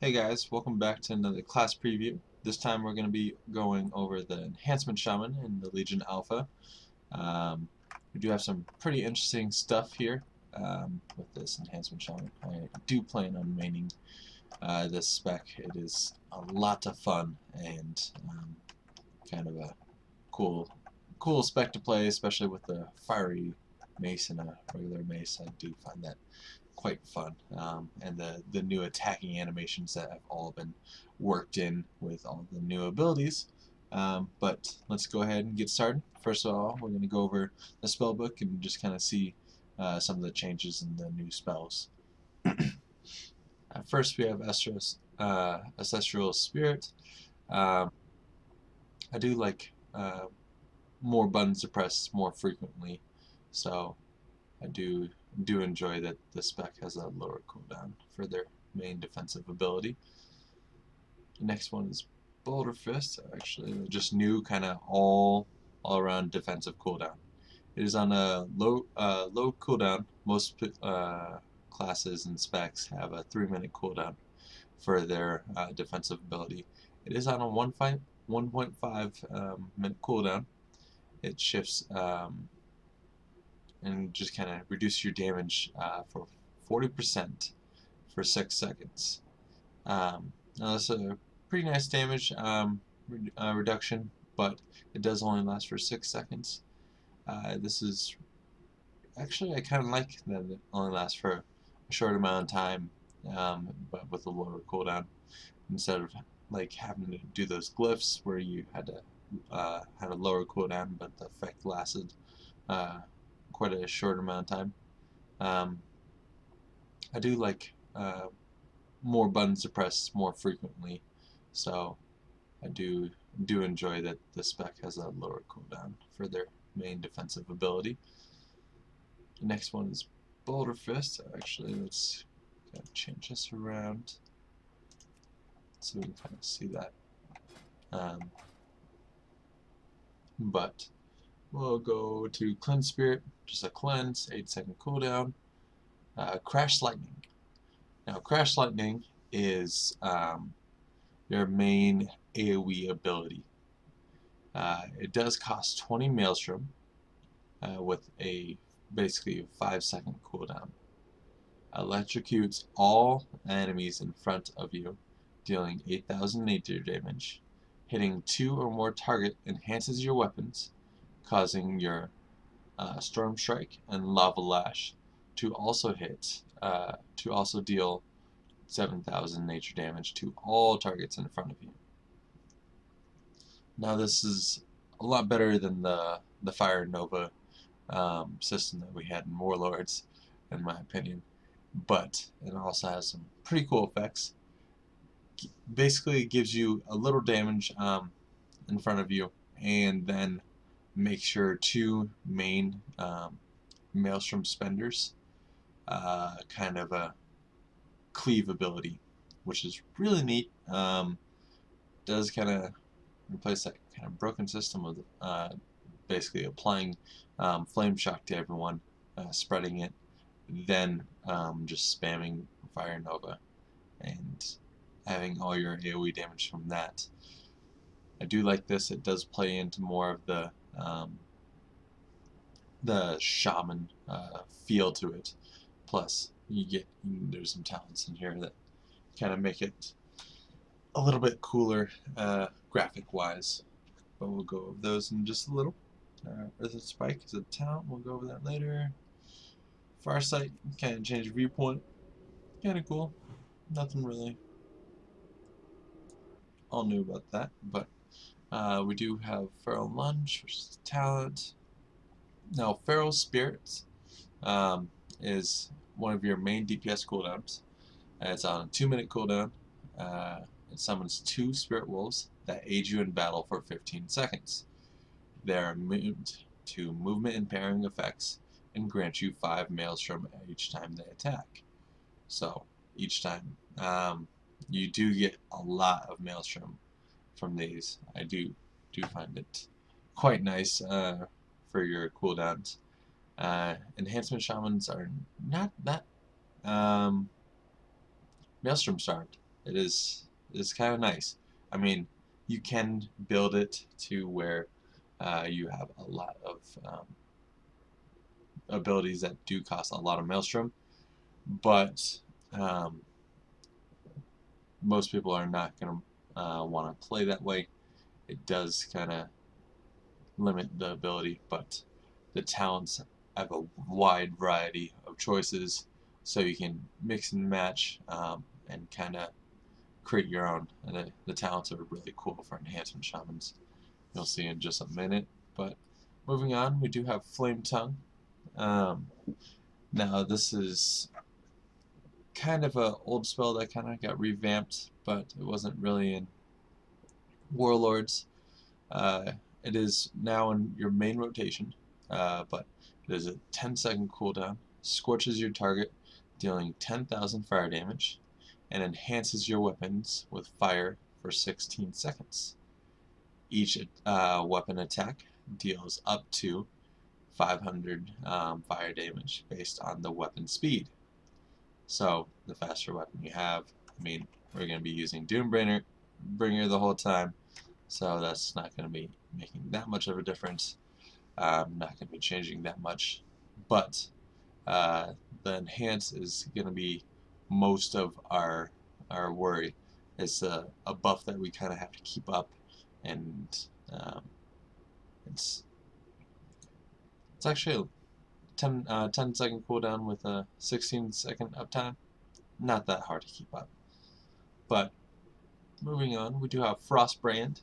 Hey guys, welcome back to another class preview. This time we're going to be going over the Enhancement Shaman in the Legion Alpha. Um, we do have some pretty interesting stuff here with this Enhancement Shaman. I do plan on maining this spec. It is a lot of fun and kind of a cool spec to play, especially with the fiery mace and a regular mace. I do find that quite fun, and the new attacking animations that have all been worked in with all the new abilities. But let's go ahead and get started. First of all, we're going to go over the spell book and just kind of see some of the changes in the new spells. First, we have Ancestral Spirit. Um, I do like more buttons to press more frequently, so I do enjoy that the spec has a lower cooldown for their main defensive ability. The next one is Boulder Fist, actually just new kind of all around defensive cooldown. It is on a low cooldown. Most classes and specs have a 3-minute cooldown for their defensive ability. It is on a 1.5 minute cooldown. It shifts and just kind of reduce your damage for 40% for 6 seconds. Now that's a pretty nice damage reduction, but it does only last for 6 seconds. This is actually, I kind of like that it only lasts for a short amount of time, but with a lower cooldown, instead of like having to do those glyphs where you had to had a lower cooldown, but the effect lasted quite a short amount of time. I do like more buttons to press more frequently, so I do enjoy that the spec has a lower cooldown for their main defensive ability. The next one is Boulder Fist. Actually, let's kind of change this around so we can kind of see that. But we'll go to Cleanse Spirit, just a cleanse, 8-second cooldown. Crash Lightning. Now, Crash Lightning is your main AoE ability. It does cost 20 Maelstrom with a basically 5-second cooldown. Electrocutes all enemies in front of you, dealing 8,000 nature damage. Hitting 2 or more target enhances your weapons, causing your Storm Strike and Lava Lash to also deal 7,000 nature damage to all targets in front of you. Now this is a lot better than the Fire Nova system that we had in Warlords, in my opinion, but it also has some pretty cool effects. Basically, it gives you a little damage in front of you, and then makes your 2 main Maelstrom spenders kind of a cleave ability, which is really neat. Does kind of replace that kind of broken system of basically applying Flame Shock to everyone, spreading it, then just spamming Fire Nova and having all your AoE damage from that. I do like this. It does play into more of the shaman feel to it. Plus, there's some talents in here that kind of make it a little bit cooler graphic-wise. But we'll go over those in just a little. Earth Spike is a talent. We'll go over that later. Farsight, kind of change viewpoint. Kind of cool. Nothing really all new about that, but we do have Feral Lunge, which is a talent. Now, Feral Spirits is one of your main DPS cooldowns. It's on a 2-minute cooldown. It summons 2 Spirit Wolves that aid you in battle for 15 seconds. They are immune to movement and parrying effects and grant you 5 Maelstrom each time they attack. So, each time you do get a lot of Maelstrom from these. I do find it quite nice for your cooldowns. Enhancement Shamans are not that Maelstrom starved. is kind of nice. I mean, you can build it to where you have a lot of abilities that do cost a lot of maelstrom, but um, most people are not going to want to play that way. It does kind of limit the ability, but the talents have a wide variety of choices, so you can mix and match and kind of create your own. And the talents are really cool for enhancement shamans. You'll see in just a minute. But moving on, we do have Flame Tongue. Now this is kind of an old spell that kind of got revamped, but it wasn't really in Warlords. It is now in your main rotation, but it is a 10-second cooldown, scorches your target, dealing 10,000 fire damage, and enhances your weapons with fire for 16 seconds. Each weapon attack deals up to 500 fire damage based on the weapon speed. So the faster weapon you have, I mean, we're going to be using Doombringer the whole time, so that's not going to be making that much of a difference. Not going to be changing that much, but the enhance is going to be most of our worry. It's a buff that we kind of have to keep up, and it's actually a 10-second cooldown with a 16-second uptime. Not that hard to keep up. But moving on, we do have Frostbrand.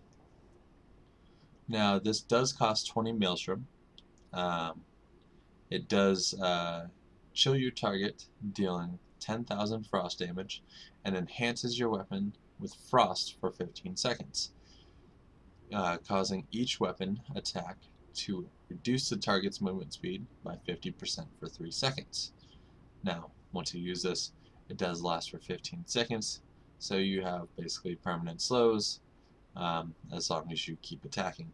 Now this does cost 20 Maelstrom. It does chill your target, dealing 10,000 frost damage, and enhances your weapon with frost for 15 seconds, causing each weapon attack to reduce the target's movement speed by 50% for 3 seconds. Now, once you use this, it does last for 15 seconds, so you have basically permanent slows as long as you keep attacking.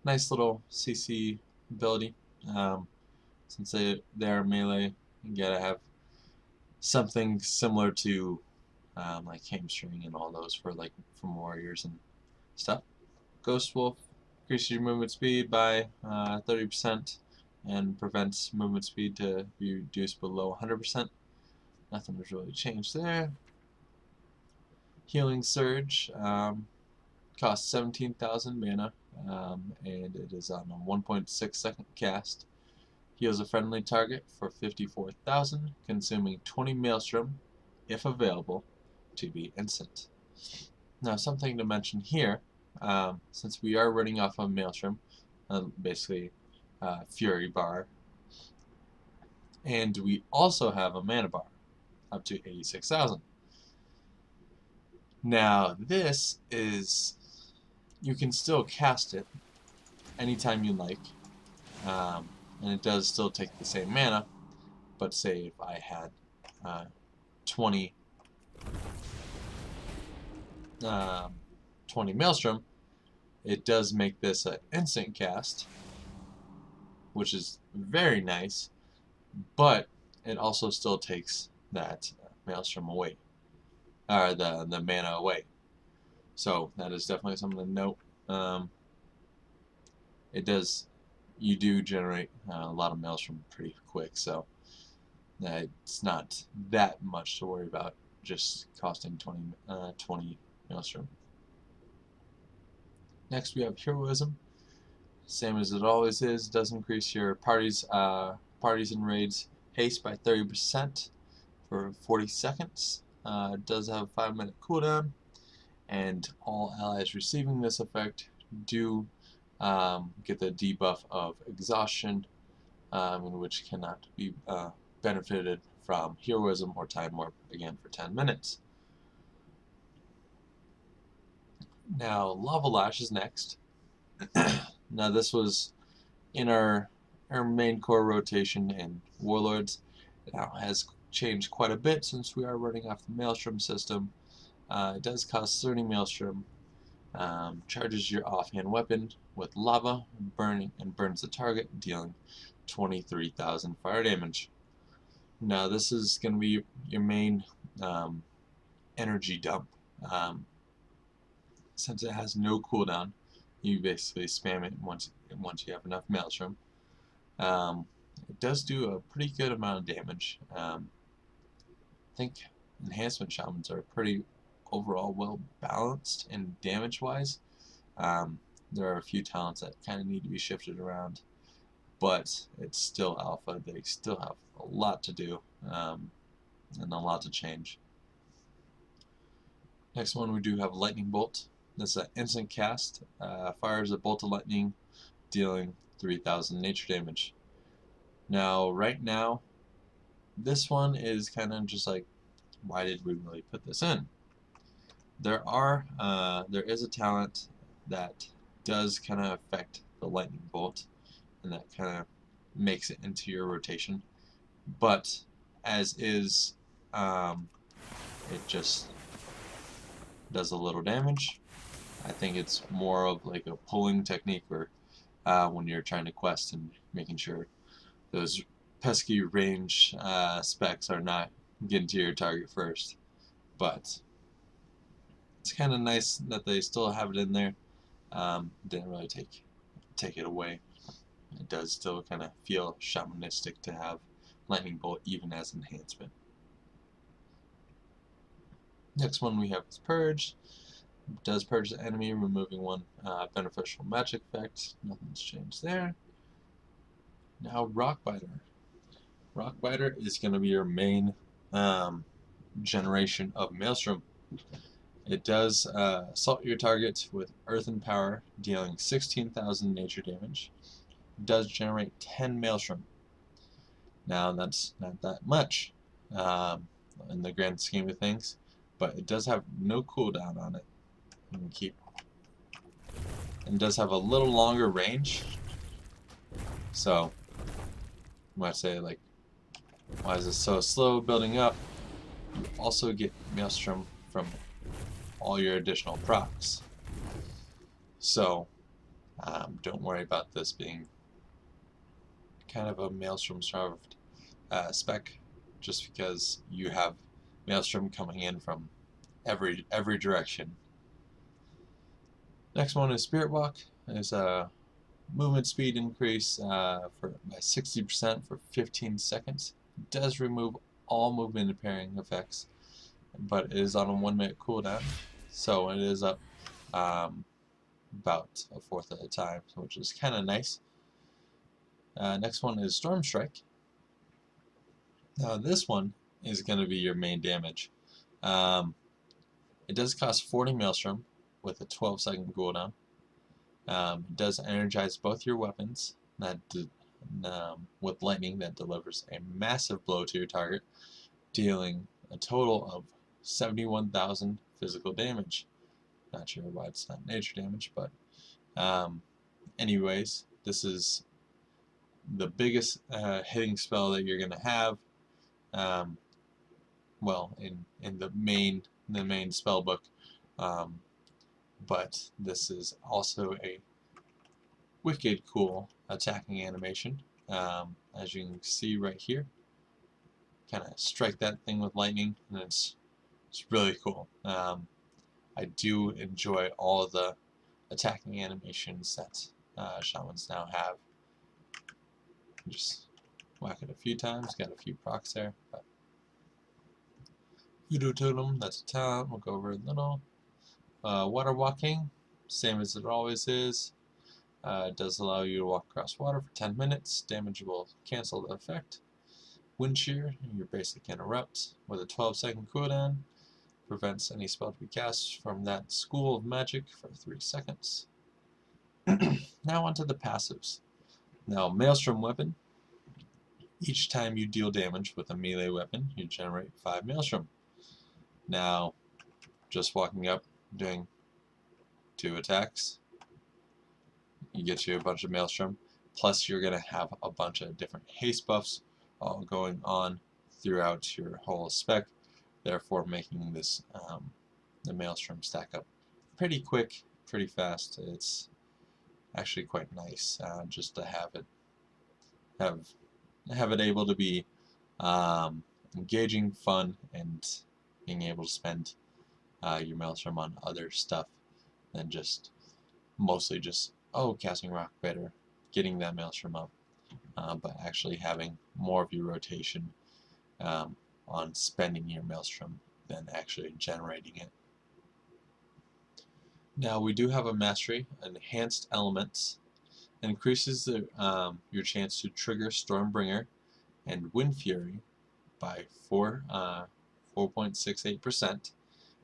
Nice little CC ability. Since they're melee, you gotta have something similar to like hamstring and all those for from warriors and stuff. Ghost Wolf increases your movement speed by 30% and prevents movement speed to be reduced below 100%. Nothing has really changed there. Healing Surge costs 17,000 mana, and it is on a 1.6 second cast. Heals a friendly target for 54,000, consuming 20 Maelstrom, if available, to be instant. Now, something to mention here, since we are running off of Maelstrom, basically Fury bar, and we also have a mana bar, up to 86,000. Now, this is, you can still cast it anytime you like, and it does still take the same mana, but say if I had 20 Maelstrom, it does make this an instant cast, which is very nice, but it also still takes that Maelstrom away, or the mana away. So that is definitely something to note. You do generate a lot of Maelstrom pretty quick, so it's not that much to worry about, just costing 20 Maelstrom. Next we have Heroism. Same as it always is, does increase your parties and raids haste by 30% for 40 seconds. It does have a 5-minute cooldown, and all allies receiving this effect do get the debuff of exhaustion, in which cannot be benefited from Heroism or Time Warp again for 10 minutes. Now, Lava Lash is next. Now, this was in our main core rotation in Warlords. It now has changed quite a bit since we are running off the Maelstrom system. It does cost 30 Maelstrom. Charges your offhand weapon with lava, burns the target, dealing 23,000 fire damage. Now, this is going to be your main um, energy dump. Um, since it has no cooldown, you basically spam it once you have enough Maelstrom. It does do a pretty good amount of damage. I think Enhancement Shamans are pretty overall well balanced in damage wise. There are a few talents that kind of need to be shifted around, but it's still alpha. They still have a lot to do, and a lot to change. Next one, we do have Lightning Bolt. This is an instant cast. Fires a bolt of lightning, dealing 3,000 nature damage. Now, right now, this one is kind of just like, why did we really put this in? There is a talent that does kind of affect the lightning bolt, and that kind of makes it into your rotation. But as is, it just does a little damage. I think it's more of like a pulling technique, where when you're trying to quest and making sure those pesky range specs are not getting to your target first. But it's kind of nice that they still have it in there. Didn't really take it away. It does still kind of feel shamanistic to have Lightning Bolt even as enhancement. Next one we have is Purge. It does purge the enemy, removing one beneficial magic effect. Nothing's changed there. Now Rockbiter. Rockbiter is going to be your main generation of Maelstrom. It does assault your target with Earthen Power, dealing 16,000 nature damage. It does generate 10 Maelstrom. Now that's not that much in the grand scheme of things, but it does have no cooldown on it. And does have a little longer range. So you might say, like, why is it so slow building up? You also get Maelstrom from all your additional procs. So don't worry about this being kind of a Maelstrom starved spec, just because you have Maelstrom coming in from every direction. Next one is Spirit Walk. It's a movement speed increase by 60% for 15 seconds. It does remove all movement impairing effects, but it is on a 1 minute cooldown, so it is up about a fourth at a time, which is kind of nice. Next one is Storm Strike. Now this one is going to be your main damage. It does cost 40 Maelstrom with a 12-second cooldown. It does energize both your weapons with lightning that delivers a massive blow to your target, dealing a total of 71,000 physical damage. Not sure why it's not nature damage, but anyways, this is the biggest hitting spell that you're going to have. Well, in the main spell book, but this is also a wicked cool attacking animation. As you can see right here, kind of strike that thing with lightning, and it's really cool. I do enjoy all of the attacking animations that shamans now have. Just whack it a few times, got a few procs there. But Voodoo Totem, that's a talent, we'll go over it a little. Water Walking, same as it always is. It does allow you to walk across water for 10 minutes. Damage will cancel the effect. Wind Shear, your basic interrupt with a 12-second cooldown. Prevents any spell to be cast from that school of magic for 3 seconds. Now onto the passives. Now, Maelstrom Weapon. Each time you deal damage with a melee weapon, you generate 5 Maelstrom. Now, just walking up, doing 2 attacks, you get you a bunch of Maelstrom. Plus, you're going to have a bunch of different haste buffs all going on throughout your whole spec, therefore making this the Maelstrom stack up pretty quick, pretty fast. It's actually quite nice just to have it able to be engaging, fun, and being able to spend your Maelstrom on other stuff than just mostly just, oh, casting Rock Biter, getting that Maelstrom up, but actually having more of your rotation on spending your Maelstrom than actually generating it. Now we do have a mastery, Enhanced Elements. It increases your chance to trigger Stormbringer and Wind Fury by 4.68%,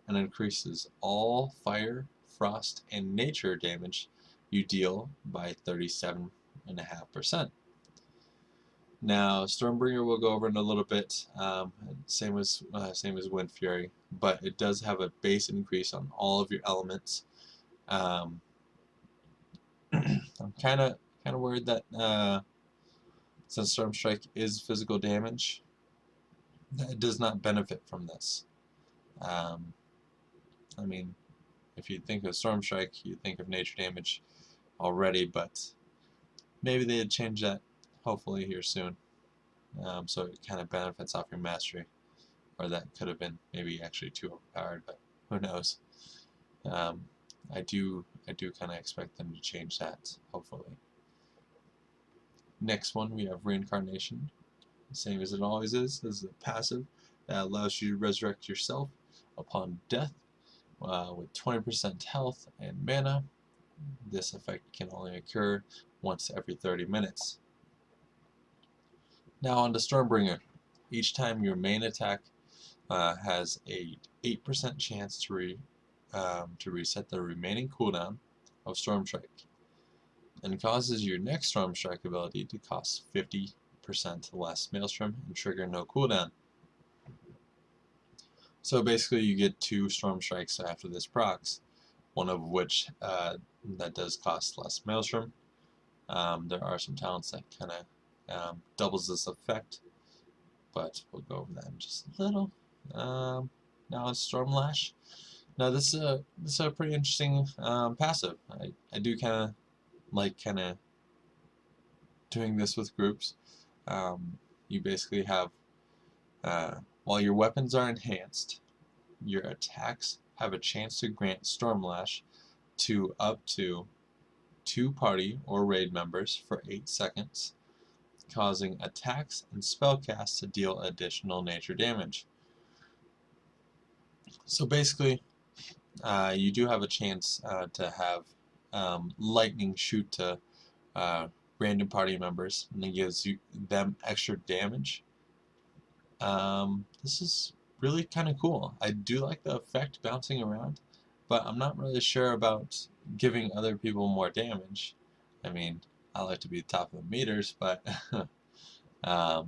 and increases all fire, frost, and nature damage you deal by 37.5%. Now, Stormbringer we'll go over in a little bit, same as Wind Fury, but it does have a base increase on all of your elements. I'm kind of worried that since Storm Strike is physical damage, that it does not benefit from this. I mean, if you think of Storm Strike, you think of nature damage already, but maybe they'd change that hopefully here soon. So it kind of benefits off your mastery, or that could have been maybe actually too overpowered, but who knows. I do kind of expect them to change that, hopefully. Next one, we have Reincarnation. Same as it always is a passive that allows you to resurrect yourself upon death with 20% health and mana. This effect can only occur once every 30 minutes. Now on to Stormbringer. Each time your main attack has a 8% chance to reset the remaining cooldown of Storm Strike, and causes your next Storm Strike ability to cost 50% less Maelstrom and trigger no cooldown. So basically you get 2 Storm Strikes after this procs, one of which that does cost less Maelstrom. There are some talents that kind of doubles this effect, but we'll go over that in just a little. Now it's Storm Lash. Now this is a pretty interesting passive. I do kind of like doing this with groups. You basically have while your weapons are enhanced, your attacks have a chance to grant Storm Lash to up to 2 party or raid members for 8 seconds, causing attacks and spellcasts to deal additional nature damage. So basically, you do have a chance to have lightning shoot to random party members, and it gives them extra damage. This is really kind of cool. I do like the effect bouncing around, but I'm not really sure about giving other people more damage. I mean, I like to be the top of the meters, but I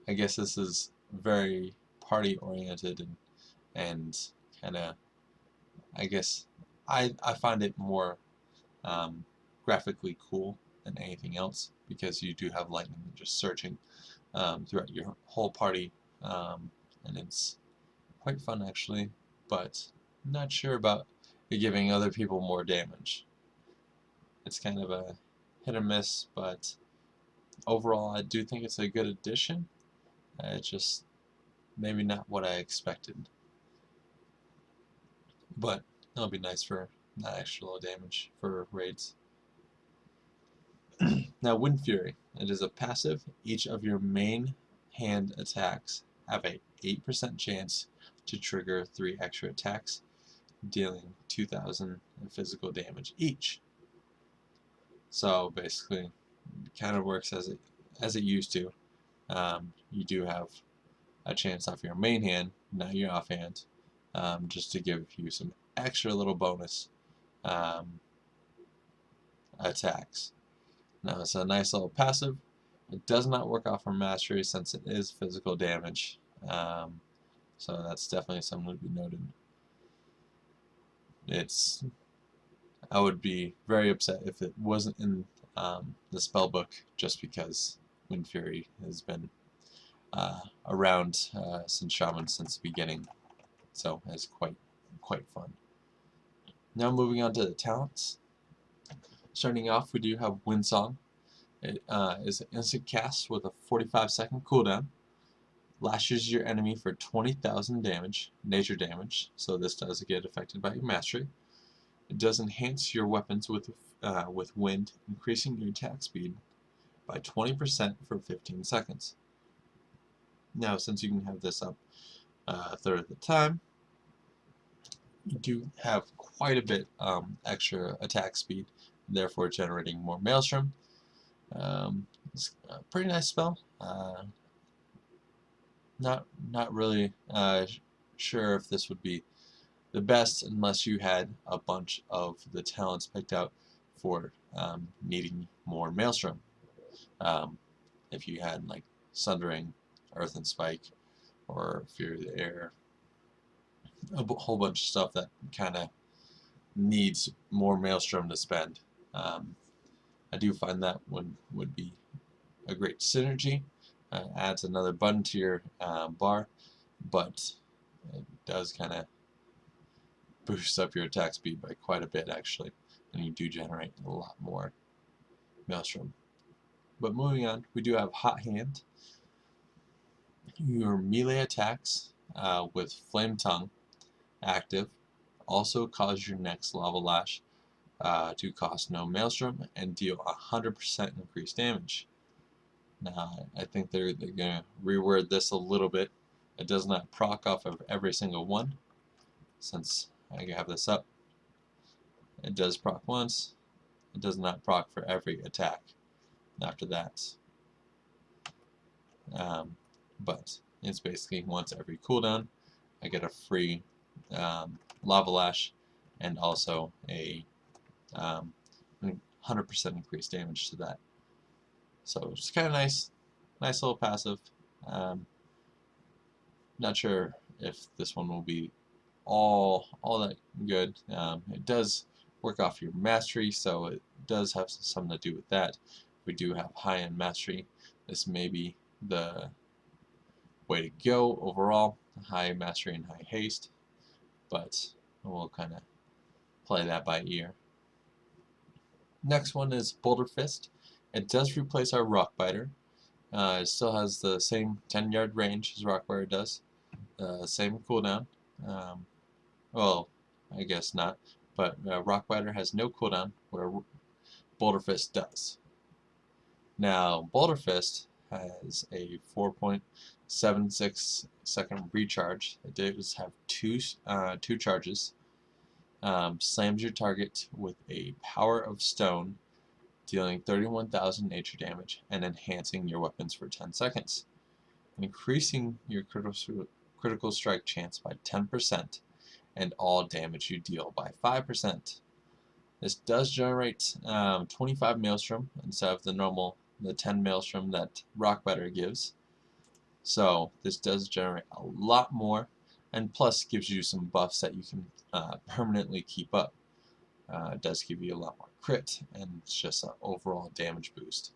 guess this is very party oriented and kind of, I guess I find it more graphically cool than anything else, because you do have lightning just searching throughout your whole party, and it's quite fun actually, but I'm not sure about it giving other people more damage. It's kind of a hit or miss, but overall I do think it's a good addition. It's just maybe not what I expected, but it'll be nice for not extra low damage for raids. Now Wind Fury. It is a passive. Each of your main hand attacks have a 8% chance to trigger 3 extra attacks, dealing 2,000 in physical damage each. So basically, it kind of works as it used to. You do have a chance off your main hand, not your offhand, just to give you some extra little bonus attacks. Now it's a nice little passive. It does not work off from mastery since it is physical damage, so that's definitely something to be noted. I would be very upset if it wasn't in the spellbook, just because Wind Fury has been around since Shaman since the beginning, so it's quite fun. Now moving on to the talents. Starting off, we do have Windsong. It is an instant cast with a 45-second cooldown. Lashes your enemy for 20,000 damage, nature damage, so this does get affected by your mastery. It does enhance your weapons with wind, increasing your attack speed by 20% for 15 seconds. Now, since you can have this up a third of the time, you do have quite a bit extra attack speed, therefore generating more Maelstrom. It's a pretty nice spell. Not really sure if this would be the best unless you had a bunch of the talents picked out for needing more Maelstrom. If you had like Sundering, Earth and Spike, or Fury of the Air, a whole bunch of stuff that kind of needs more Maelstrom to spend. I do find that one would be a great synergy. Adds another button to your bar, but it does kind of boost up your attack speed by quite a bit actually, and you do generate a lot more Maelstrom. But moving on, we do have Hot Hand. Your melee attacks with Flame Tongue active also cause your next Lava Lash to cost no Maelstrom and deal 100% increased damage. Now, I think they're going to reword this a little bit. It does not proc off of every single one. Since I have this up, it does proc once. It does not proc for every attack after that. But it's basically once every cooldown, I get a free Lava Lash and also a 100% increased damage to that. So it's kind of nice little passive. Not sure if this one will be all that good. It does work off your mastery, so it does have something to do with that. We do have high-end mastery. This may be the way to go overall. High mastery and high haste, but we'll kind of play that by ear. Next one is Boulder Fist. It does replace our Rock Biter. It still has the same 10-yard range as Rock Biter does. Same cooldown. Well, I guess not. But Rock Biter has no cooldown, where Boulder Fist does. Now, Boulder Fist has a 4.76 second recharge. It does have two charges. Slams your target with a Power of Stone, dealing 31,000 nature damage and enhancing your weapons for 10 seconds, increasing your critical strike chance by 10% and all damage you deal by 5%. This does generate 25 Maelstrom instead of the 10 Maelstrom that Rock Biter gives. So this does generate a lot more, and plus gives you some buffs that you can permanently keep up. It does give you a lot more crit, and it's just an overall damage boost.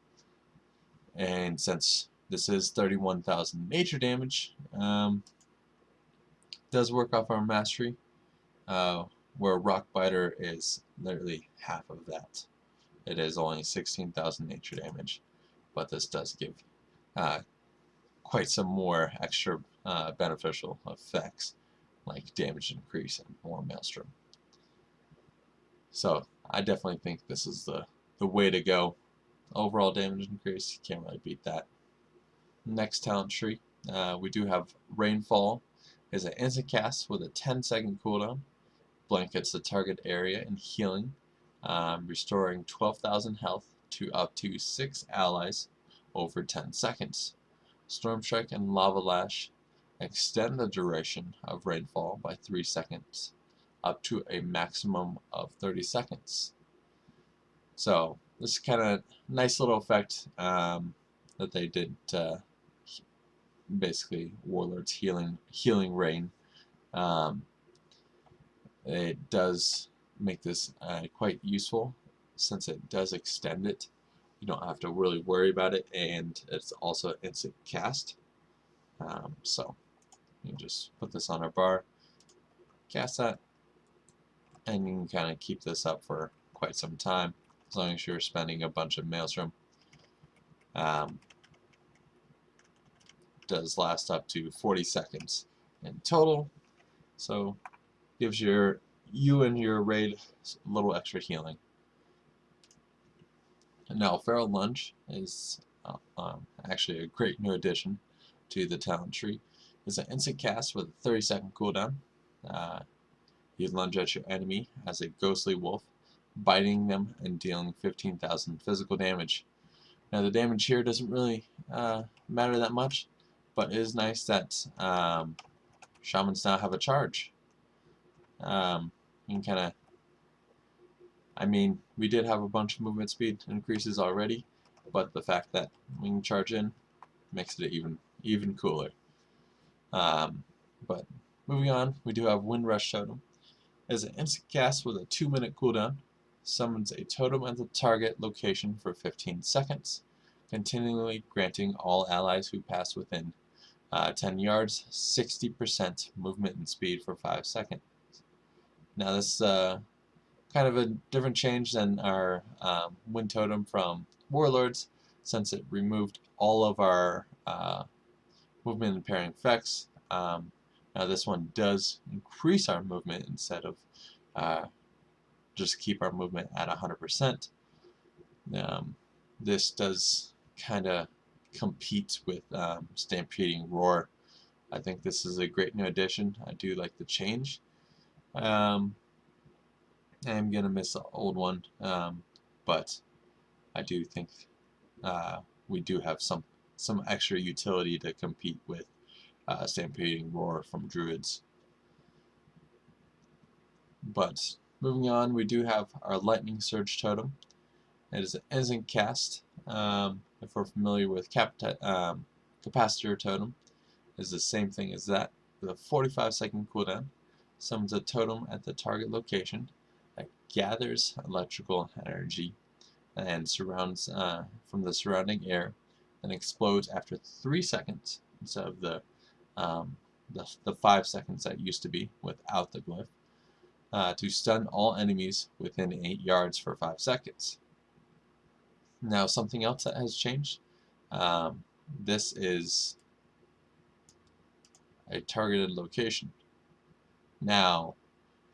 And since this is 31,000 nature damage, does work off our mastery, where Rock Biter is literally half of that. It is only 16,000 nature damage, but this does give quite some more extra beneficial effects, like damage increase and more Maelstrom. So I definitely think this is the way to go. Overall damage increase, you can't really beat that. Next talent tree, we do have Rainfall. Is an instant cast with a 10-second cooldown. Blankets the target area in healing, restoring 12,000 health to up to 6 allies over 10 seconds. Storm Strike and Lava Lash extend the duration of Rainfall by 3 seconds, up to a maximum of 30 seconds. So this is kind of nice little effect that they did. Basically, Warlord's healing rain. It does make this quite useful, since it does extend it. You don't have to really worry about it, and it's also instant cast. So you can just put this on our bar, cast that, and you can kind of keep this up for quite some time, as long as you're spending a bunch of Maelstrom. does last up to 40 seconds in total, so gives you and your raid a little extra healing. And now Feral Lunge is actually a great new addition to the talent tree. It's an instant cast with a 30-second cooldown. You lunge at your enemy as a ghostly wolf, biting them and dealing 15,000 physical damage. Now the damage here doesn't really matter that much, but it is nice that shamans now have a charge. You can kind of, I mean, we did have a bunch of movement speed increases already, but the fact that we can charge in makes it even cooler. But moving on, we do have Wind Rush Totem. As an instant cast with a 2-minute cooldown, summons a totem at the target location for 15 seconds, continually granting all allies who pass within 10 yards 60% movement and speed for 5 seconds. Now this kind of a different change than our Wind Totem from Warlords, since it removed all of our movement impairing effects. Now this one does increase our movement instead of just keep our movement at 100%. This does kind of compete with Stampeding Roar. I think this is a great new addition. I do like the change. I'm gonna miss the old one, but I do think we do have some extra utility to compete with Stampeding Roar from Druids. But moving on, we do have our Lightning Surge Totem. It is an instant cast. If we're familiar with Capacitor Totem, is the same thing as that, with a 45-second cooldown. Summons a totem at the target location that gathers electrical energy and surrounds from the surrounding air, and explodes after 3 seconds instead of the 5 seconds that used to be without the glyph, to stun all enemies within 8 yards for 5 seconds. Now something else that has changed, this is a targeted location. Now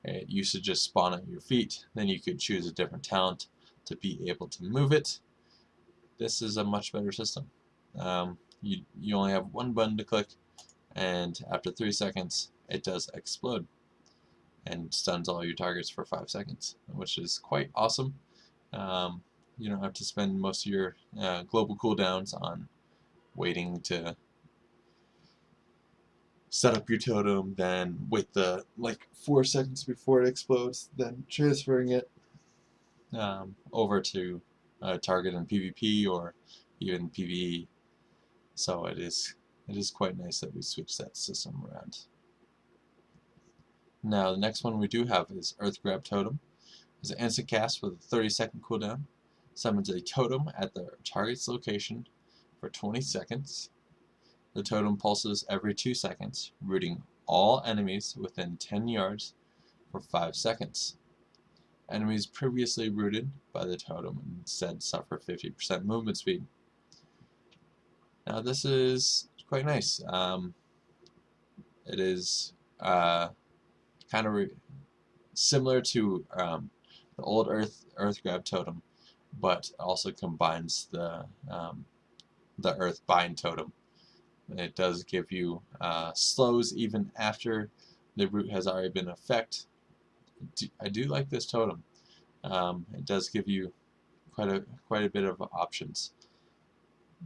it used to just spawn at your feet, then you could choose a different talent to be able to move it. This is a much better system. You only have one button to click, and after 3 seconds it does explode and stuns all your targets for 5 seconds, which is quite awesome. You don't have to spend most of your global cooldowns on waiting to set up your totem, then wait the 4 seconds before it explodes, then transferring it over to target in PvP or even PvE. So it is quite nice that we switched that system around. Now the next one we do have is Earth Grab Totem. It's an instant cast with a 30-second cooldown. Summons a totem at the target's location for 20 seconds. The totem pulses every 2 seconds, rooting all enemies within 10 yards for 5 seconds. Enemies previously rooted by the totem instead suffer 50% movement speed. Now this is quite nice. It is kind of similar to the old Earth Grab Totem, but also combines the Earth Bind Totem. It does give you slows even after the root has already been in effect. I do like this totem. It does give you quite a bit of options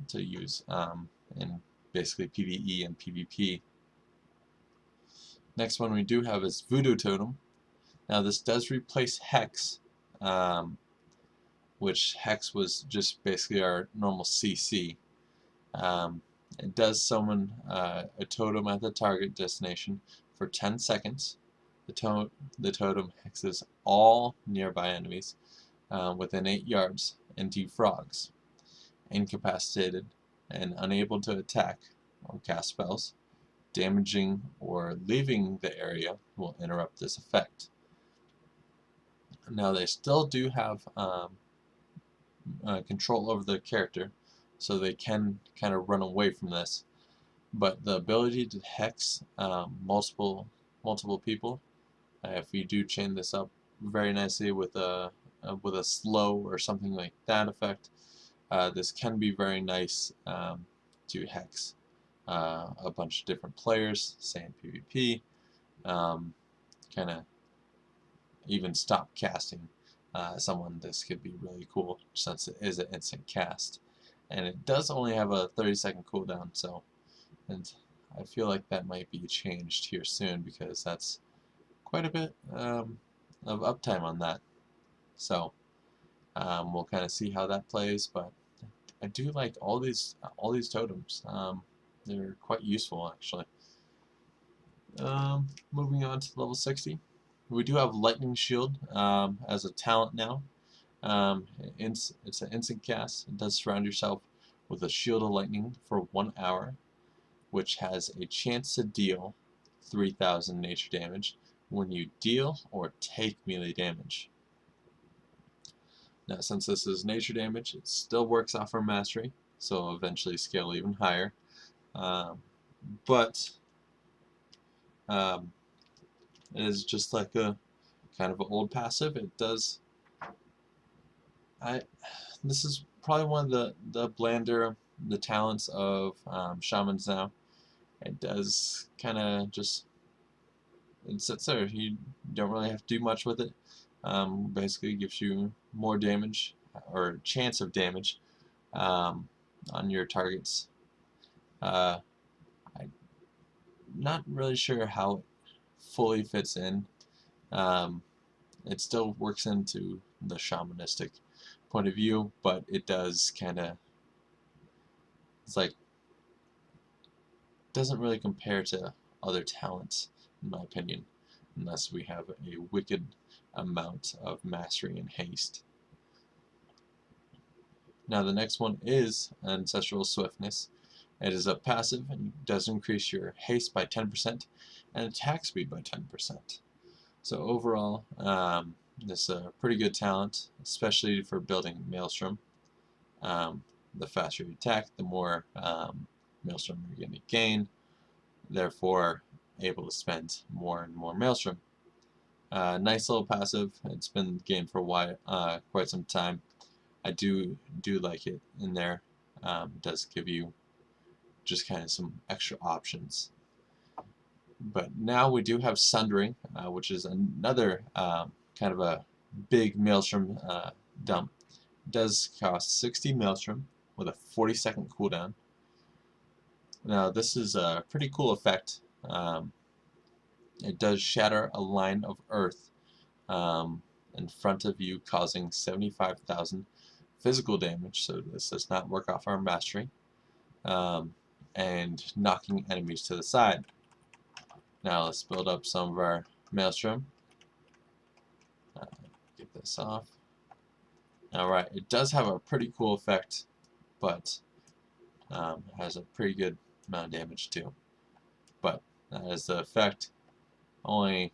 to use in basically PvE and PvP. Next one we do have is Voodoo Totem. Now this does replace Hex, which Hex was just basically our normal CC. It does summon a totem at the target destination for 10 seconds. The totem hexes all nearby enemies within 8 yards and defrogs. Incapacitated and unable to attack or cast spells, damaging or leaving the area will interrupt this effect. Now they still do have control over the character, so they can kind of run away from this, but the ability to hex multiple people, if you do chain this up very nicely with a slow or something like that effect, this can be very nice to hex a bunch of different players, say in PvP. Kind of even stop casting someone. This could be really cool since it is an instant cast, and it does only have a 30-second cooldown. So, and I feel like that might be changed here soon because that's quite a bit of uptime on that. So we'll kind of see how that plays, but I do like all these totems. They're quite useful actually. Moving on to level 60, we do have Lightning Shield as a talent now. It's an instant cast. It does surround yourself with a shield of lightning for 1 hour, which has a chance to deal 3,000 nature damage when you deal or take melee damage. Now, since this is nature damage, it still works off our mastery, so eventually scale even higher. But it is just like a kind of an old passive. It does. This is probably one of the blander the talents of shamans now. It does kind of just, it sits there. You don't really have to do much with it. Basically gives you more damage or chance of damage on your targets. I'm not really sure how it fully fits in. It still works into the shamanistic point of view, but it does kind of, it's like, doesn't really compare to other talents, in my opinion, unless we have a wicked amount of mastery and haste. Now the next one is Ancestral Swiftness. It is a passive and does increase your haste by 10% and attack speed by 10%. So overall, this is a pretty good talent, especially for building Maelstrom. The faster you attack, the more Maelstrom you're going to gain, therefore able to spend more and more Maelstrom. Nice little passive. It's been gained for a while, quite some time. I do like it in there. It does give you just kind of some extra options. But now we do have Sundering, which is another kind of a big Maelstrom dump. It does cost 60 Maelstrom with a 40-second cooldown. Now this is a pretty cool effect. It does shatter a line of earth in front of you, causing 75,000 physical damage, so this does not work off our mastery, and knocking enemies to the side. Now let's build up some of our Maelstrom. Get this off. Alright, it does have a pretty cool effect, but has a pretty good amount of damage too. But that is the effect. Only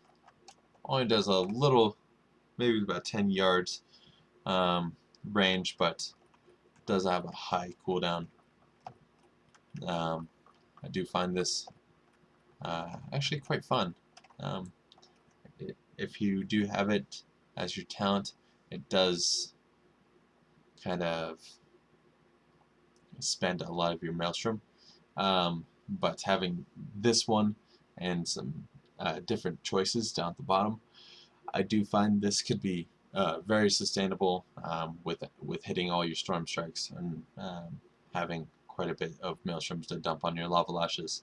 does a little, maybe about 10 yards range, but does have a high cooldown. I do find this actually quite fun. If you do have it as your talent, it does kind of spend a lot of your Maelstrom, but having this one and some different choices down at the bottom, I do find this could be very sustainable with hitting all your storm strikes and having quite a bit of Maelstroms to dump on your lava lashes.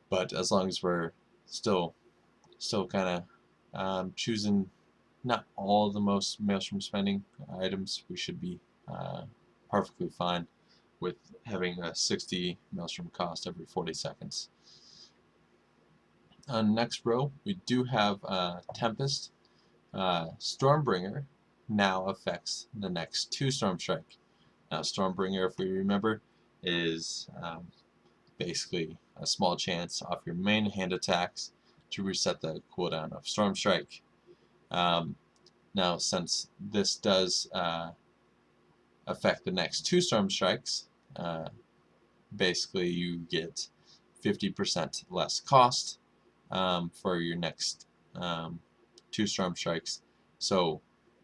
But as long as we're still kind of choosing not all the most Maelstrom spending items, we should be perfectly fine with having a 60 Maelstrom cost every 40 seconds. On the next row, we do have Tempest. Stormbringer now affects the next 2 Storm Strike. Now Stormbringer, if we remember, is basically a small chance off your main hand attacks to reset the cooldown of Storm Strike. Now since this does affect the next 2 Storm Strikes, basically you get 50% less cost for your next 2 Storm Strikes. So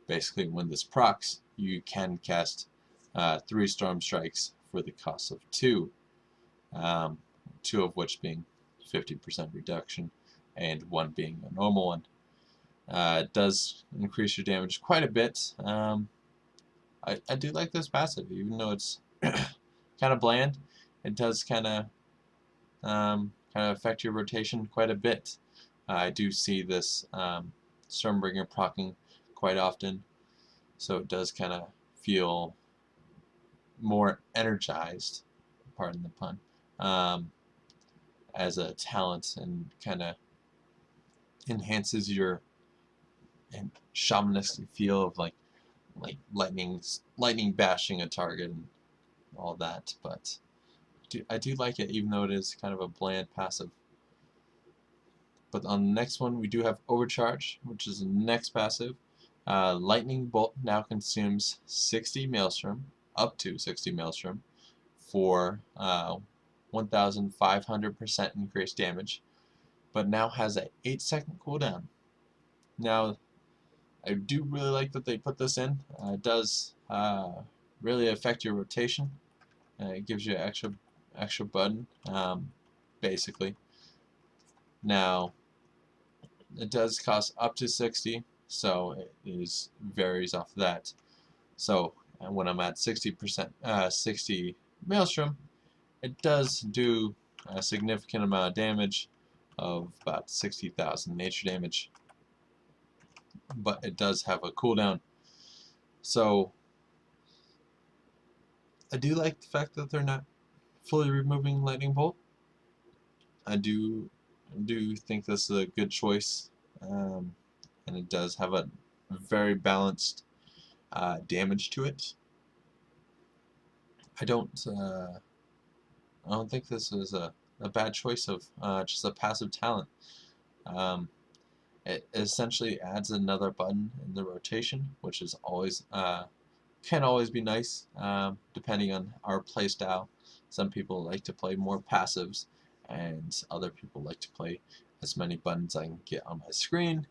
basically when this procs, you can cast 3 Storm Strikes for the cost of 2, 2 of which being 50% reduction and 1 being a normal one. It does increase your damage quite a bit. I do like this passive, even though it's kind of bland. It does kind of affect your rotation quite a bit. I do see this Stormbringer proccing quite often, so it does kind of feel more energized, pardon the pun, as a talent, and kind of enhances your shamanistic feel of like lightning bashing a target and all that. But I do like it, even though it is kind of a bland passive. But on the next one, we do have Overcharge, which is the next passive. Lightning Bolt now consumes 60 Maelstrom, up to 60 Maelstrom, for 1,500% increased damage, but now has an 8-second cooldown. Now, I do really like that they put this in. It does really affect your rotation. It gives you an extra button, basically. Now, it does cost up to 60, so it varies off that. So when I'm at 60%, 60 Maelstrom, it does do a significant amount of damage, of about 60,000 nature damage, but it does have a cooldown. So I do like the fact that they're not fully removing Lightning Bolt. I do think this is a good choice, and it does have a very balanced damage to it. I don't think this is a bad choice of just a passive talent. It essentially adds another button in the rotation, which is always can always be nice, depending on our play style. Some people like to play more passives, and other people like to play as many buttons I can get on my screen.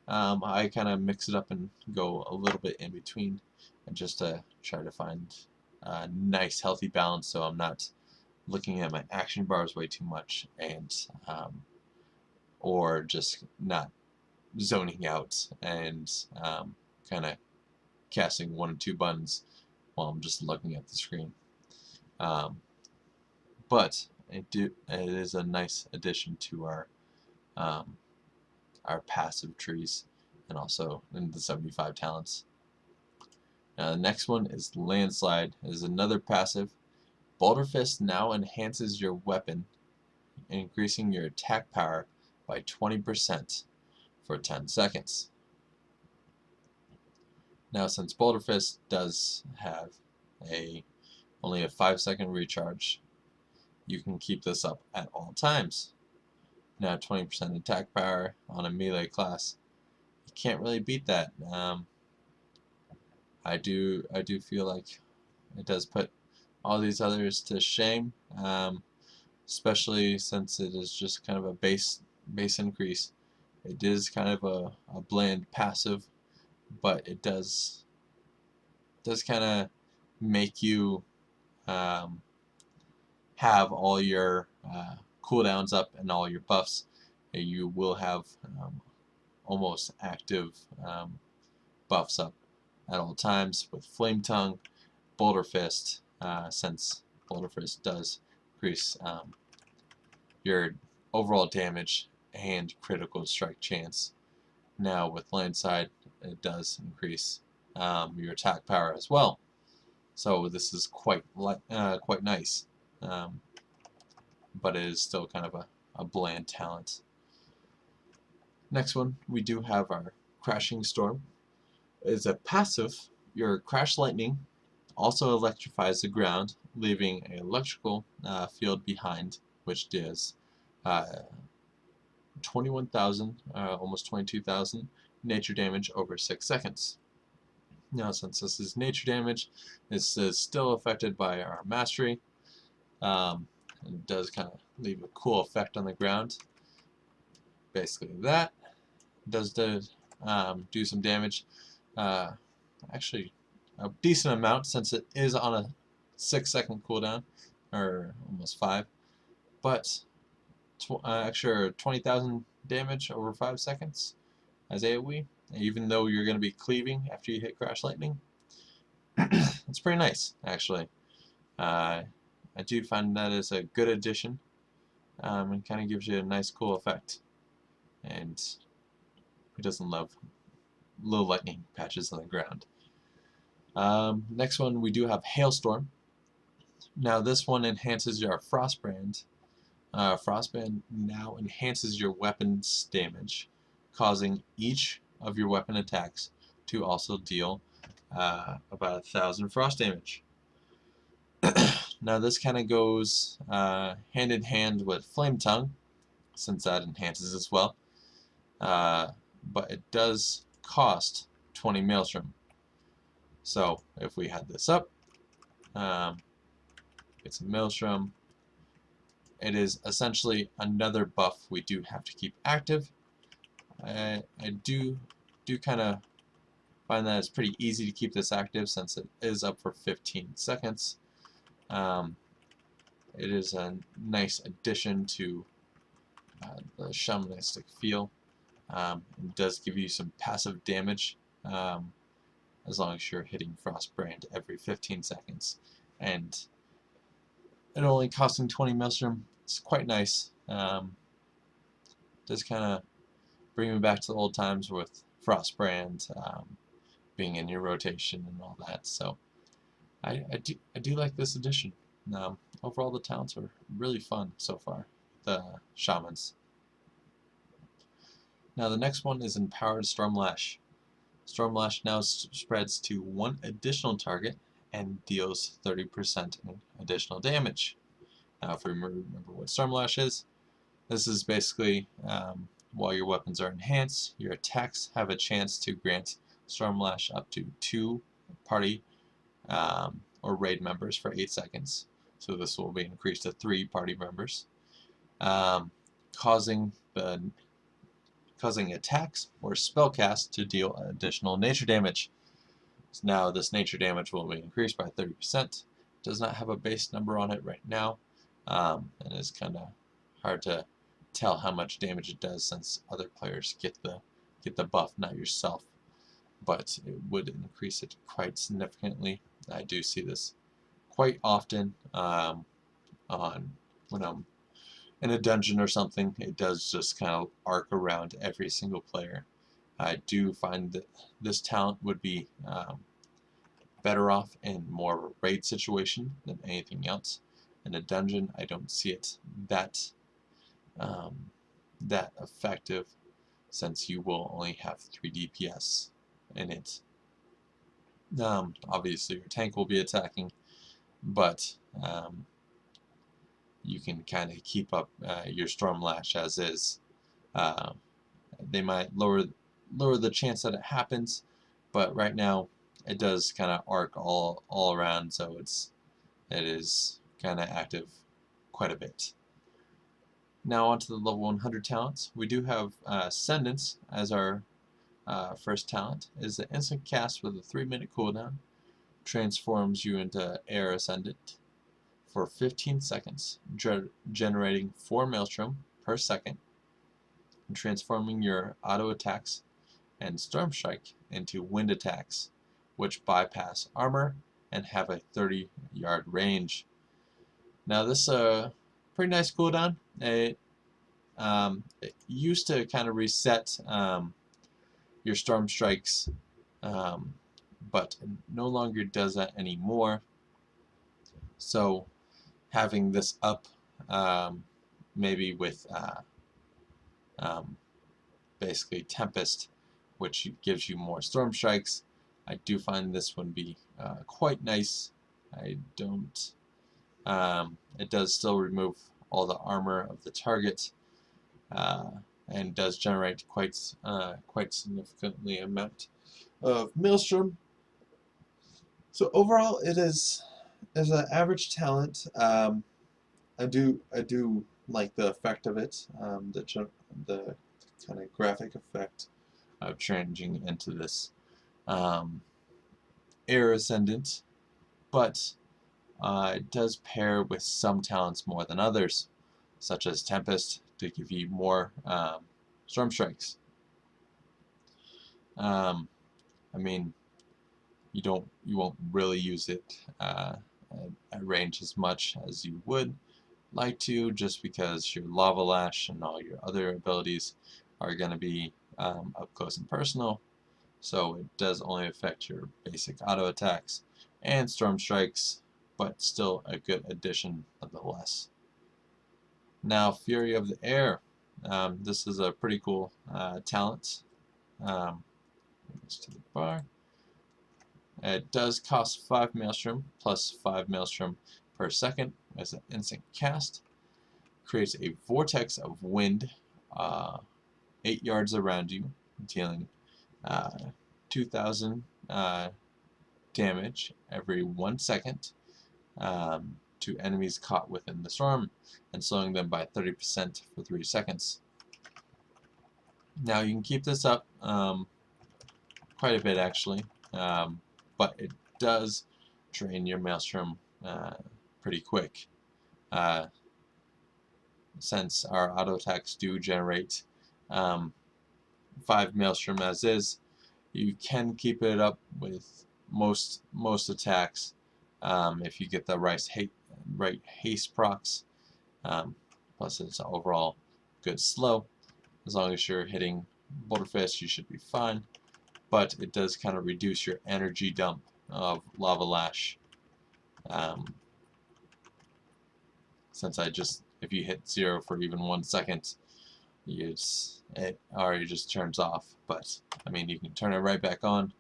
I kind of mix it up and go a little bit in between, and just to try to find a nice healthy balance, so I'm not looking at my action bars way too much, and or just not zoning out and kind of casting 1 or 2 buttons while I'm just looking at the screen. But it is a nice addition to our passive trees, and also in the 75 talents. Now the next one is Landslide. It is another passive. Boulder Fist now enhances your weapon, increasing your attack power by 20% for 10 seconds. Now, since Boulder Fist does have only a 5-second recharge, you can keep this up at all times. Now, 20% attack power on a melee class, you can't really beat that. I do feel like it does put all these others to shame, especially since it is just kind of a base increase. It is kind of a bland passive, but it does kind of make you have all your cooldowns up and all your buffs. You will have almost active buffs up at all times with Flame Tongue, Boulder Fist, since Boulder Fist does increase your overall damage and critical strike chance. Now with Landslide, it does increase your attack power as well. So this is quite nice, but it is still kind of a bland talent. Next one, we do have our Crashing Storm. It's a passive. Your Crash Lightning also electrifies the ground, leaving an electrical field behind, which does 21,000, almost 22,000 nature damage over 6 seconds. Now, since this is nature damage, this is still affected by our mastery. It does kind of leave a cool effect on the ground. Basically that does do some damage. Actually, a decent amount since it is on a 6-second cooldown, or almost 5. But extra 20,000 damage over 5 seconds as AoE, even though you're going to be cleaving after you hit Crash Lightning. It's pretty nice, actually. I do find that is a good addition, and kind of gives you a nice, cool effect. And who doesn't love little lightning patches on the ground? Next one, we do have Hailstorm. Now this one enhances your Frostbrand. Frostbrand now enhances your weapon's damage, causing each of your weapon attacks to also deal about 1,000 frost damage. Now this kind of goes hand in hand with Flame Tongue, since that enhances as well. But it does cost 20 Maelstrom. So if we had this up, it's a Maelstrom. It is essentially another buff we do have to keep active. I do kind of find that it's pretty easy to keep this active since it is up for 15 seconds. It is a nice addition to the shamanistic feel. It does give you some passive damage as long as you're hitting Frostbrand every 15 seconds. And it only costing 20 Maelstrom, it's quite nice. Does kind of bring me back to the old times with Frostbrand being in your rotation and all that. So I do like this addition. Overall, the talents are really fun so far, the shamans. Now the next one is Empowered Stormlash. Stormlash now spreads to one additional target and deals 30% in additional damage. Now if we remember what Stormlash is, this is basically while your weapons are enhanced, your attacks have a chance to grant Stormlash up to 2 party or raid members for 8 seconds. So this will be increased to 3 party members, causing attacks or spellcasts to deal additional nature damage. So now this nature damage will be increased by 30%. Does not have a base number on it right now, and it's kind of hard to tell how much damage it does since other players get the buff, not yourself. But it would increase it quite significantly. I do see this quite often on when I'm in a dungeon or something. It does just kind of arc around every single player. I do find that this talent would be better off in more of a raid situation than anything else. In a dungeon, I don't see it that effective, since you will only have 3 DPS in it. Obviously your tank will be attacking, but you can kind of keep up your Stormlash as is. They might lower the chance that it happens, but right now it does kind of arc all around, so it is kind of active quite a bit. Now onto the level 100 talents. We do have Ascendance as our first talent. It is an instant cast with a 3-minute cooldown. Transforms you into Air Ascendant for 15 seconds, generating 4 Maelstrom per second, and transforming your auto attacks and Storm Strike into wind attacks, which bypass armor and have a 30-yard range. Now this pretty nice cooldown. It used to kind of reset your Storm Strikes, but no longer does that anymore. So having this up, maybe with basically Tempest, which gives you more Storm Strikes, I do find this one be quite nice. I don't. It does still remove all the armor of the target, and does generate quite significantly amount of Maelstrom. So overall, it is an average talent. I do like the effect of it, the kind of graphic effect of changing into this um, air ascendant, but it does pair with some talents more than others, such as Tempest to give you more storm strikes. Um, I mean, you won't really use it at range as much as you would like to, just because your Lava Lash and all your other abilities are going to be up close and personal. So it does only affect your basic auto attacks and storm strikes, but still a good addition nonetheless. Now, Fury of the Air. This is a pretty cool talent. To the bar. It does cost 5 Maelstrom plus 5 Maelstrom per second as an instant cast. Creates a vortex of wind 8 yards around you, dealing 2,000 damage every 1 second to enemies caught within the storm, and slowing them by 30% for 3 seconds. Now you can keep this up quite a bit actually, but it does drain your Maelstrom pretty quick. Since our auto attacks do generate 5 Maelstrom as is, you can keep it up with most attacks if you get the right haste procs. Plus it's overall good slow. As long as you're hitting Boulder Fist, you should be fine. But it does kind of reduce your energy dump of Lava Lash. Since if you hit 0 for even 1 second, it already just turns off. But I mean, you can turn it right back on.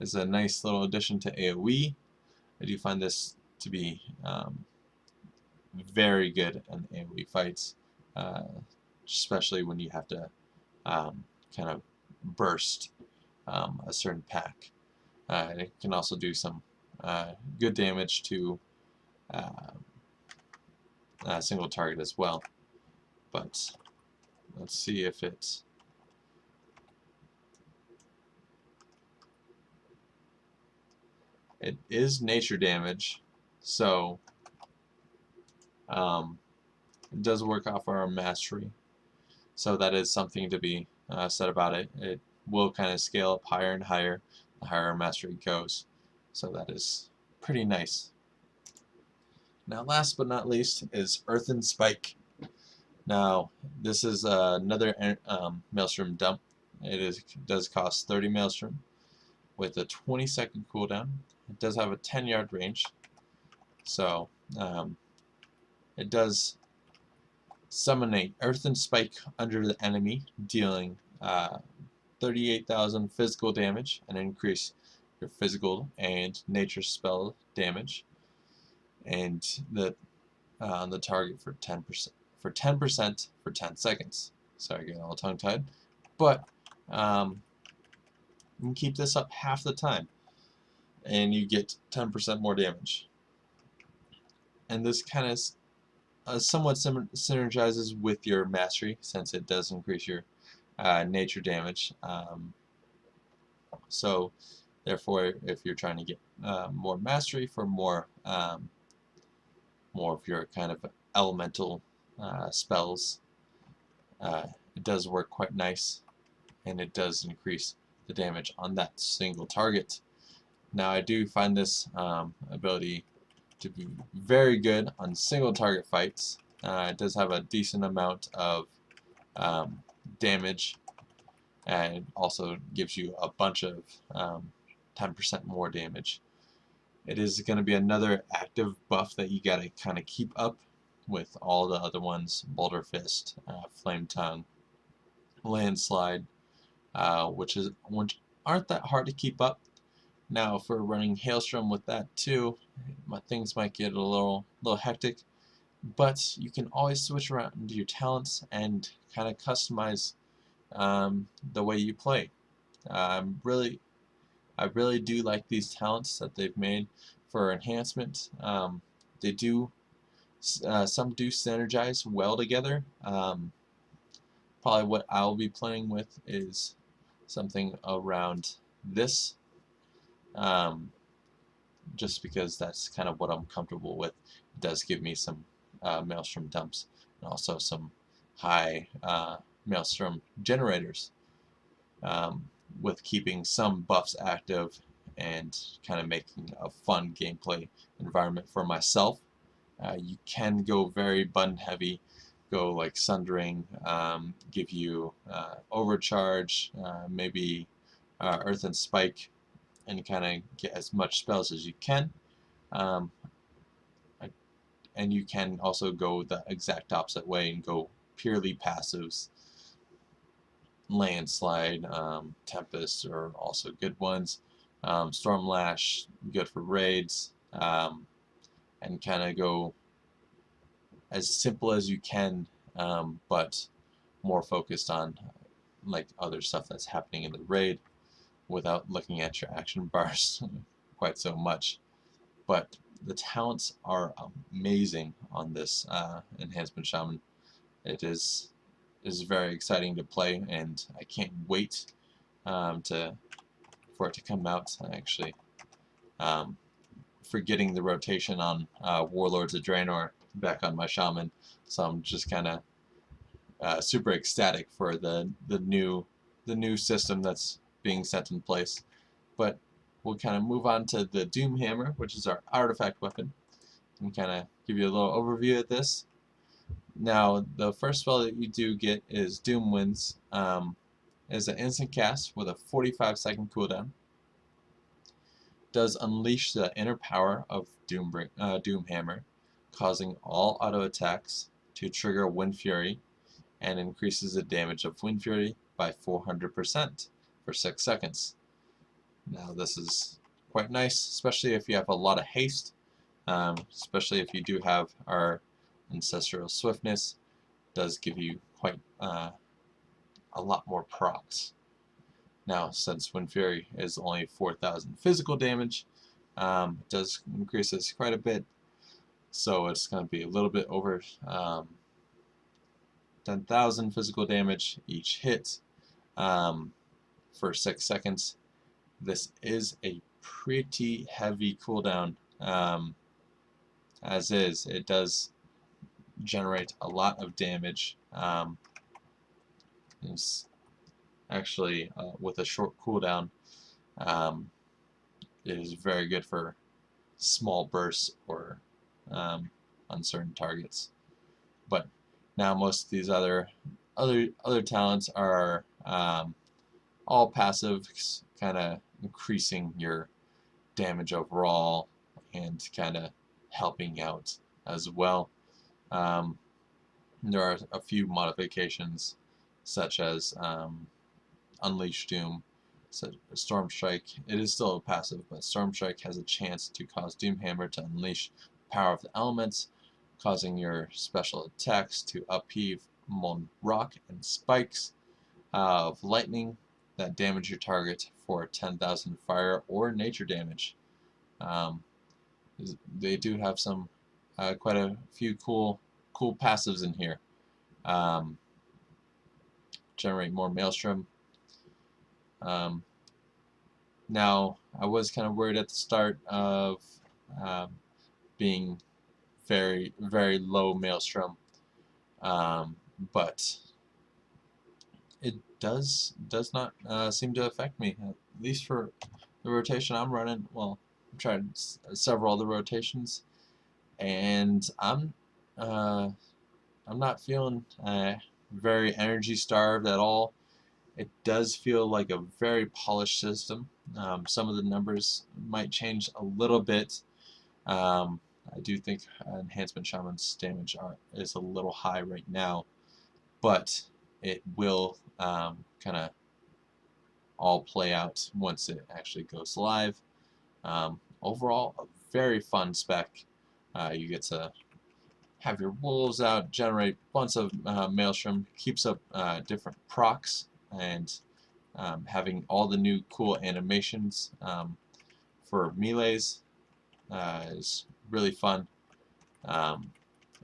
It's a nice little addition to AoE. I do find this to be very good in AoE fights, especially when you have to kind of burst a certain pack. And it can also do some good damage to a single target as well. But let's see if it is nature damage, so it does work off our mastery. So that is something to be said about it. It will kind of scale up higher and higher the higher our mastery goes. So that is pretty nice. Now last but not least is Earthen Spike. Now this is another Maelstrom dump. It does cost 30 Maelstrom with a 20-second cooldown. It does have a 10-yard range. So it does summon a Earthen Spike under the enemy, dealing 38,000 physical damage and increase your physical and nature spell damage, and the target for 10% for 10 seconds. Sorry, getting all tongue-tied, but you can keep this up half the time, and you get 10% more damage. And this kind of somewhat synergizes with your mastery, since it does increase your nature damage. So therefore, if you're trying to get more mastery for more of your kind of elemental spells, it does work quite nice, and it does increase the damage on that single target. Now I do find this ability to be very good on single target fights. It does have a decent amount of damage, and also gives you a bunch of 10% more damage. It is going to be another active buff that you got to kind of keep up with all the other ones: Boulder Fist, Flame Tongue, Landslide, which aren't that hard to keep up. Now, if we're running Hailstorm with that too, things might get a little hectic. But you can always switch around your talents and kind of customize the way you play. I really do like these talents that they've made for enhancement. They do Some do synergize well together. Probably what I'll be playing with is something around this, um, just because that's kind of what I'm comfortable with. It does give me some Maelstrom dumps and also some high Maelstrom generators, with keeping some buffs active and kind of making a fun gameplay environment for myself. You can go very button heavy, go like Sundering, give you Overcharge, maybe Earth and Spike, and kind of get as much spells as you can. Um, and you can also go the exact opposite way and go purely passives. Landslide, Tempest are also good ones. Stormlash, good for raids, and kind of go as simple as you can, but more focused on like other stuff that's happening in the raid without looking at your action bars quite so much. But the talents are amazing on this Enhancement Shaman. It is very exciting to play, and I can't wait for it to come out. Actually, um, forgetting the rotation on Warlords of Draenor back on my Shaman, so I'm just kind of super ecstatic for the new system that's being set in place. But we'll kind of move on to the Doom Hammer, which is our artifact weapon, and kind of give you a little overview of this. Now, the first spell that you do get is Doom Winds. Is an instant cast with a 45-second cooldown. Does unleash the inner power of Doom Hammer, causing all auto attacks to trigger Wind Fury, and increases the damage of Wind Fury by 400% for 6 seconds. Now this is quite nice, especially if you have a lot of haste, especially if you do have our Ancestral Swiftness. Does give you quite a lot more procs. Now, since Wind Fury is only 4,000 physical damage, it does increase this quite a bit, so it's going to be a little bit over 10,000 physical damage each hit for 6 seconds. This is a pretty heavy cooldown, as is. It does generate a lot of damage. It's actually, with a short cooldown, it is very good for small bursts or uncertain targets. But now most of these other talents are all passive, kind of increasing your damage overall and kind of helping out as well. There are a few modifications, such as Unleash Doom, so Storm Strike. It is still a passive, but Storm Strike has a chance to cause Doom Hammer to unleash the power of the elements, causing your special attacks to upheave molten rock and spikes of lightning that damage your target for 10,000 fire or nature damage. They do have some quite a few cool passives in here. Generate more Maelstrom. Now, I was kind of worried at the start of being very, very low Maelstrom, but it does not seem to affect me, at least for the rotation I'm running. Well, I've tried several other rotations, and I'm not feeling very energy starved at all. It does feel like a very polished system. Some of the numbers might change a little bit. I do think Enhancement Shaman's damage is a little high right now, but it will kind of all play out once it actually goes live. Overall, a very fun spec. You get to have your wolves out, generate a bunch of Maelstrom, keeps up different procs, and having all the new cool animations for melees is really fun.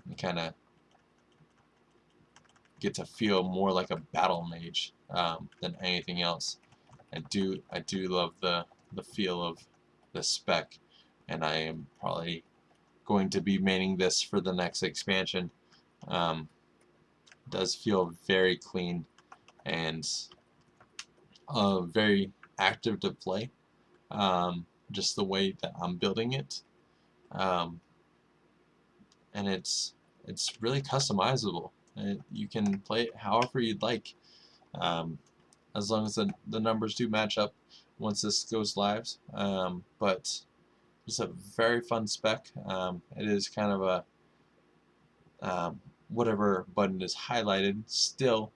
You kind of get to feel more like a battle mage than anything else. I do love the feel of the spec, and I am probably going to be maining this for the next expansion. Does feel very clean and very active to play. Just the way that I'm building it, um, and it's really customizable. You can play it however you'd like, as long as the numbers do match up once this goes live. But it's a very fun spec. It is kind of a whatever button is highlighted still,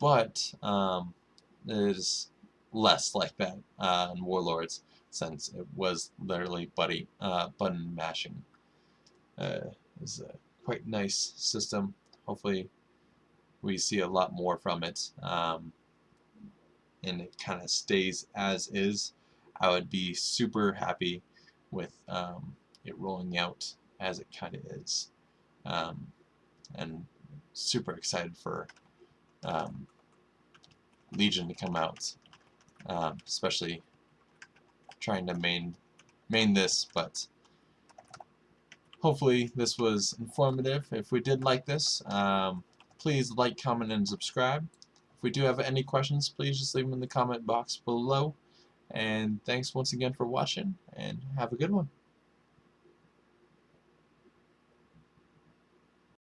but it is less like that in Warlords, since it was literally button mashing. It's a quite nice system. Hopefully we see a lot more from it, and it kind of stays as is. I would be super happy with it rolling out as it kind of is, and super excited for Legion to come out, especially trying to main this. But hopefully this was informative. If we did like this, please like, comment, and subscribe. If we do have any questions, please just leave them in the comment box below. And thanks once again for watching, and have a good one.